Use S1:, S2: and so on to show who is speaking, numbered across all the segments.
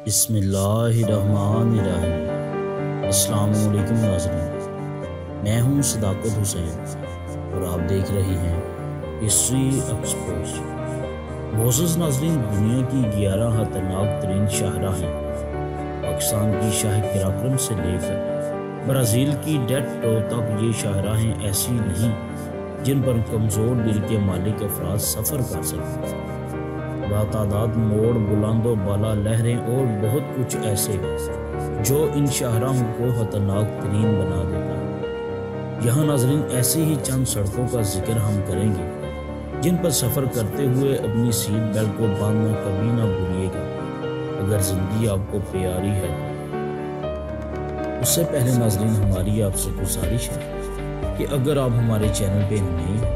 S1: بسم اللہ الرحمن الرحیم۔ السلام علیکم ناظرین، میں ہوں صداقت حسین اور آپ دیکھ رہے ہیں ہسٹری ایکسپوز۔ معزز ناظرین، دنیا کی 11 خطرناک ترین شاہراہ ہیں۔ پاکستان کی شاہ قراقرم سے لے کر برازیل کی ڈیٹرو تک یہ شاہراہیں ایسی نہیں جن پر کمزور دل کے مالک افراد سفر کر سکتے۔ تعداد موڑ، بلند و بالا لہریں اور بہت کچھ ایسے جو ان شاہراہوں کو خطرناک ترین بنا دیتا ہے۔ یہاں ناظرین ایسی ہی چند سڑکوں کا ذکر ہم کریں گے جن پر سفر کرتے ہوئے اپنی سیٹ بیلٹ کو باندھنا کبھی نہ بھولیے گا اگر زندگی آپ کو پیاری ہے۔ اس سے پہلے ناظرین ہماری آپ سے گزارش ہے کہ اگر آپ ہمارے چینل پہ نئے ہیں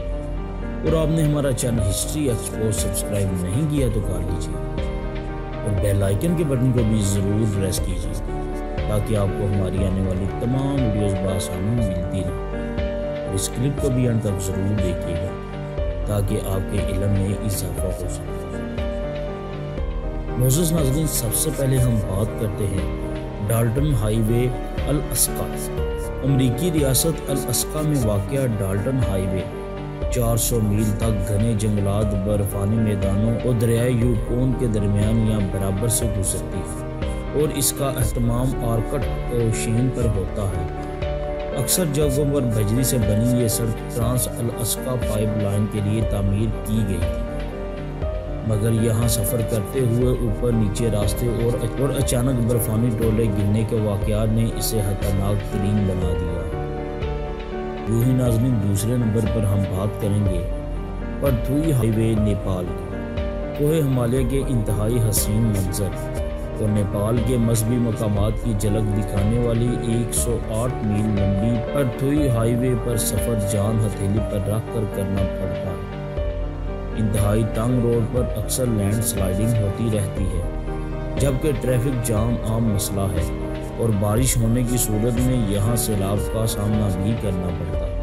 S1: اور آپ نے ہمارا چینل ہسٹری ایکسپوز سبسکرائب نہیں کیا تو کر لیجیے اور بیل آئیکن کے بٹن کو بھی ضرور پریس کیجیے تاکہ آپ کو ہماری آنے والی تمام ویڈیوز بآسانی ملتی رہیں۔ اور اس کلپ کو بھی انت تک ضرور دیکھیے گا تاکہ آپ کے علم میں اضافہ ہو سکے۔ معزز ناظرین، سب سے پہلے ہم بات کرتے ہیں ڈالٹن ہائی وے الاسکا۔ امریکی ریاست الاسکا میں واقع ڈالٹن ہائی وے 400 میل تک گھنے جنگلات، برفانی میدانوں اور دریائے یوکون کے درمیان یا برابر سے گزرتی ہے اور اس کا اہتمام آرکٹک اوشین پر ہوتا ہے۔ اکثر جگہوں پر بجری سے بنی یہ سڑک ٹرانس الاسکا پائپ لائن کے لیے تعمیر کی گئی تھی، مگر یہاں سفر کرتے ہوئے اوپر نیچے راستے اور اچانک برفانی ٹولے گرنے کے واقعات نے اسے خطرناک ترین بنا دیا۔ یوں ہی ناظرین، دوسرے نمبر پر ہم بات کریں گے پرتھوئی ہائی وے نیپال کی۔ کوہ ہمالیہ کے انتہائی حسین منظر اور نیپال کے مذہبی مقامات کی جھلک دکھانے والی 108 میل لمبی پرتھوئی ہائی وے پر سفر جان ہتھیلی پر رکھ کر کرنا پڑتا ہے۔ انتہائی تنگ روڈ پر اکثر لینڈ سلائیڈنگ ہوتی رہتی ہے، جبکہ ٹریفک جام عام مسئلہ ہے اور بارش ہونے کی صورت میں یہاں سیلاب کا سامنا بھی کرنا پڑتا ہے۔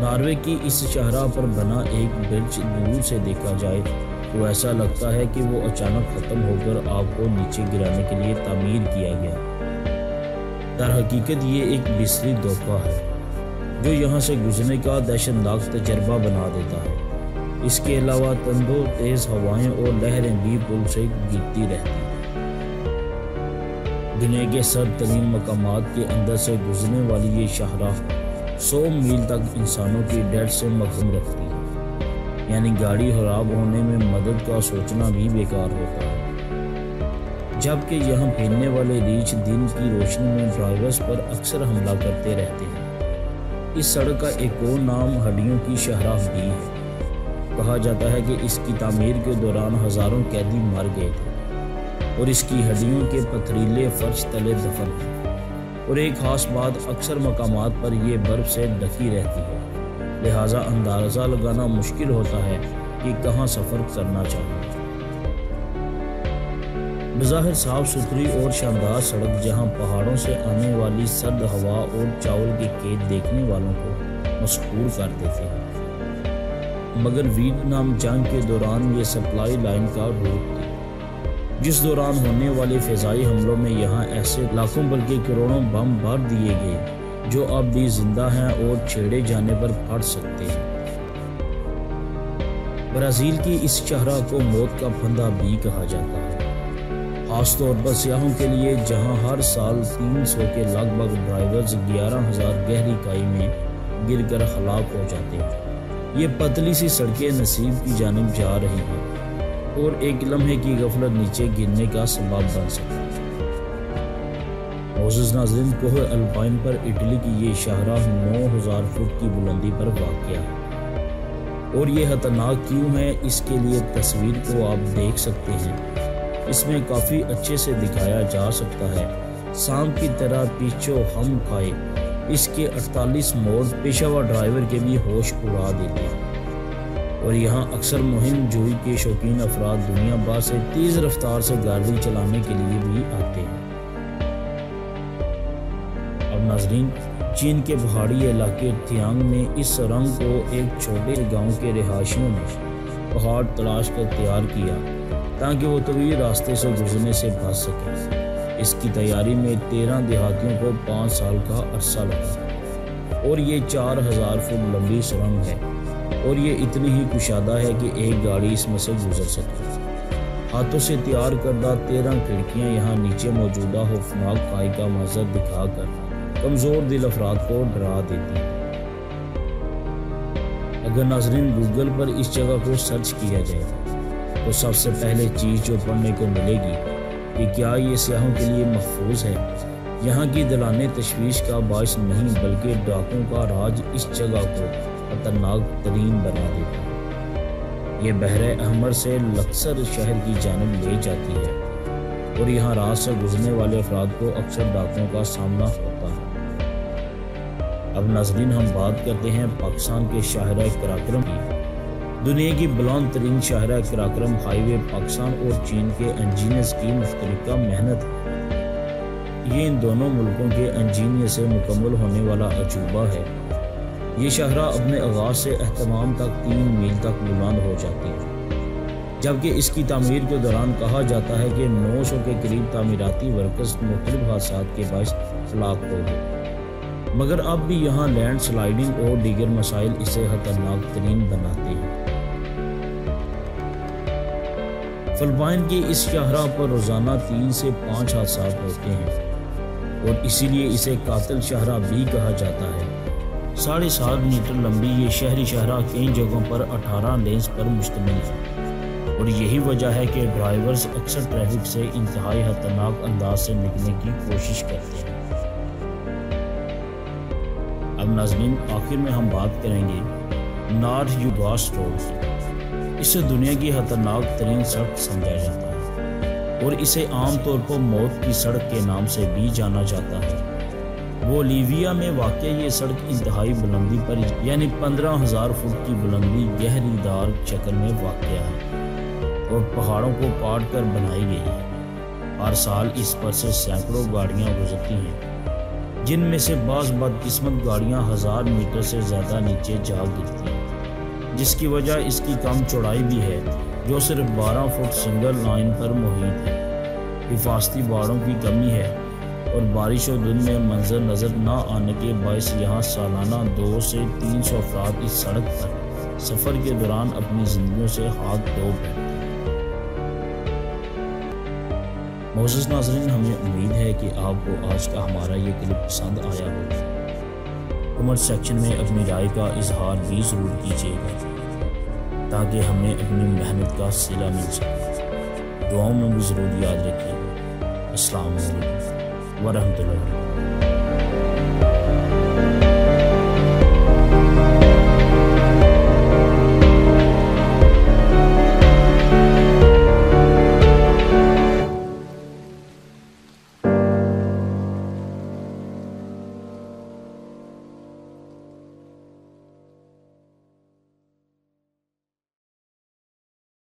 S1: ناروے کی اس شاہراہ پر بنا ایک برج دور سے دیکھا جائے تو ایسا لگتا ہے کہ وہ اچانک ختم ہو کر آپ کو نیچے گرانے کے لیے تعمیر کیا گیا۔ در حقیقت یہ ایک بصری دھوکہ ہے جو یہاں سے گزرنے کا دہشتناک تجربہ بنا دیتا ہے۔ اس کے علاوہ تندو تیز ہوائیں اور لہریں بھی پل سے گرتی رہتی ہیں۔ دنیا کے سرد ترین مقامات کے اندر سے گزرنے والی یہ شاہراہ 100 میل تک انسانوں کی ڈیتھ سے محروم رکھتی ہے، یعنی گاڑی خراب ہونے میں مدد کا سوچنا بھی بیکار ہوتا ہے۔ جبکہ یہاں پھیلنے والے ریچھ دن کی روشنی میں ڈرائیورز پر اکثر حملہ کرتے رہتے ہیں۔ اس سڑک کا ایک اور نام ہڈیوں کی شاہراہ بھی ہے۔ کہا جاتا ہے کہ اس کی تعمیر کے دوران ہزاروں قیدی مر گئے تھے اور اس کی ہڈیوں کے پتھریلے فرش تلے دفن ہیں۔ اور ایک خاص بات، اکثر مقامات پر یہ برف سے ڈھکی رہتی ہے، لہٰذا اندازہ لگانا مشکل ہوتا ہے کہ کہاں سفر کرنا چاہیے۔ بظاہر صاف ستھری اور شاندار سڑک جہاں پہاڑوں سے آنے والی سرد ہوا اور چاول کے کھیت دیکھنے والوں کو مسحور کر دیتے ہیں، مگر ویتنام جنگ کے دوران یہ سپلائی لائن کا روٹ تھی، جس دوران ہونے والے فضائی حملوں میں یہاں ایسے لاکھوں بلکہ کروڑوں بم بھر دیے گئے جو اب بھی زندہ ہیں اور چھیڑے جانے پر پھٹ سکتے ہیں۔ برازیل کی اس شاہراہ کو موت کا پھندا بھی کہا جاتا ہے، خاص طور پر سیاحوں کے لیے، جہاں ہر سال 300 کے لگ بھگ ڈرائیورز 11,000 گہری کھائی میں گر کر ہلاک ہو جاتے ہیں۔ یہ پتلی سی سڑکیں نصیب کی جانب جا رہی ہیں اور ایک لمحے کی غفلت نیچے گرنے کا سبب بن سکتا ہے۔ معزز ناظرین، کوہ الپائن پر اٹلی کی یہ شاہراہ 9,000 فٹ کی بلندی پر واقع ہے، اور یہ خطرناک کیوں ہے اس کے لیے تصویر کو آپ دیکھ سکتے ہیں۔ اس میں کافی اچھے سے دکھایا جا سکتا ہے سانپ کی طرح پیچھو ہم کھائے اس کے 48 موڑ پیشہ ور ڈرائیور کے بھی ہوش اڑا دیتے ہیں، اور یہاں اکثر مہم جوئی کے شوقین افراد دنیا بھر سے تیز رفتار سے گاڑی چلانے کے لیے بھی آتے ہیں۔ اب ناظرین، چین کے پہاڑی علاقے تھیانگ میں اس سرنگ کو ایک چھوٹے گاؤں کے رہائشیوں نے پہاڑ تلاش کر تیار کیا تاکہ وہ طویل راستے سے گزرنے سے بچ سکے۔ اس کی تیاری میں 13 دیہاتیوں کو 5 سال کا عرصہ لگا، اور یہ 4000 فٹ لمبی سرنگ ہے، اور یہ اتنی ہی کشادہ ہے کہ ایک گاڑی اس میں سے گزر سکے۔ ہاتھوں سے تیار کردہ 13 کھڑکیاں یہاں نیچے موجودہ خوفناک کھائی کا منظر دکھا کر کمزور دل افراد کو ڈرا دیتی ہیں۔ اگر ناظرین گوگل پر اس جگہ کو سرچ کیا جائے تو سب سے پہلے چیز جو پڑھنے کو ملے گی کہ کیا یہ سیاحوں کے لیے محفوظ ہے۔ یہاں کی دلانے تشویش کا باعث نہیں بلکہ ڈاکوں کا راج اس جگہ کو خطرناک ترین بنا دیتا ہے۔ یہ بحر احمر سے لکسر شہر کی جانب لے جاتی ہے، اور یہاں رات سے گزرنے والے افراد کو اکثر ڈاکوں کا سامنا ہوتا ہے۔ اب ناظرین ہم بات کرتے ہیں پاکستان کے شاہراہ قراقرم کی۔ دنیا کی بلند ترین شاہراہ قراقرم ہائی وے پاکستان اور چین کے انجینئرز کی مشترکہ محنت ہے۔ یہ ان دونوں ملکوں کے انجینئر سے مکمل ہونے والا عجوبہ ہے۔ یہ شاہراہ اپنے آغاز سے اہتمام تک 3 میل تک بلند ہو جاتی ہے، جبکہ اس کی تعمیر کے دوران کہا جاتا ہے کہ 900 کے قریب تعمیراتی ورکرز مختلف حادثات کے باعث ہلاک ہو گئے، مگر اب بھی یہاں لینڈ سلائیڈنگ اور دیگر مسائل اسے خطرناک ترین بناتے ہیں۔ فلپائن کی اس شاہراہ پر روزانہ 3 سے 5 حادثات ہوتے ہیں، اور اسی لیے اسے قاتل شاہراہ بھی کہا جاتا ہے۔ 7.5 میٹر لمبی یہ شہری شاہراہ کئی جگہوں پر 18 لینز پر مشتمل ہے، اور یہی وجہ ہے کہ ڈرائیورز اکثر ٹریفک سے انتہائی خطرناک انداز سے نکلنے کی کوشش کرتے ہیں۔ اب ناظرین آخر میں ہم بات کریں گے نارتھ یوگاس روڈ کی۔ اسے دنیا کی خطرناک ترین سڑک سمجھا جاتا ہے، اور اسے عام طور پر موت کی سڑک کے نام سے بھی جانا جاتا ہے۔ بولیویا میں واقع یہ سڑک انتہائی بلندی پر یعنی 15,000 فٹ کی بلندی گہری دار شکل میں واقع ہے، اور پہاڑوں کو کاٹ کر بنائی گئی ہے۔ ہر سال اس پر سے سینکڑوں گاڑیاں گزرتی ہیں، جن میں سے بعض بدقسمت گاڑیاں 1000 میٹر سے زیادہ نیچے جا گرتی ہیں، جس کی وجہ اس کی کم چوڑائی بھی ہے جو صرف 12 فٹ سنگل لائن پر محیط ہے۔ حفاظتی باڑوں کی کمی ہے، اور بارش و دھند میں منظر نظر نہ آنے کے باعث یہاں سالانہ 200 سے 300 افراد اس سڑک پر سفر کے دوران اپنی زندگیوں سے ہاتھ دھو بیٹھتے ہیں۔ معزز ناظرین، ہمیں امید ہے کہ آپ کو آج کا ہمارا یہ کلپ پسند آیا ہوگا۔ کمنٹ سیکشن میں اپنی رائے کا اظہار بھی ضرور کیجیے گا تاکہ ہمیں اپنی محنت کا صلہ مل سکے۔ دعاؤں میں بھی ضرور یاد رکھیے گا۔ السلام علیکم ورحمۃ اللہ۔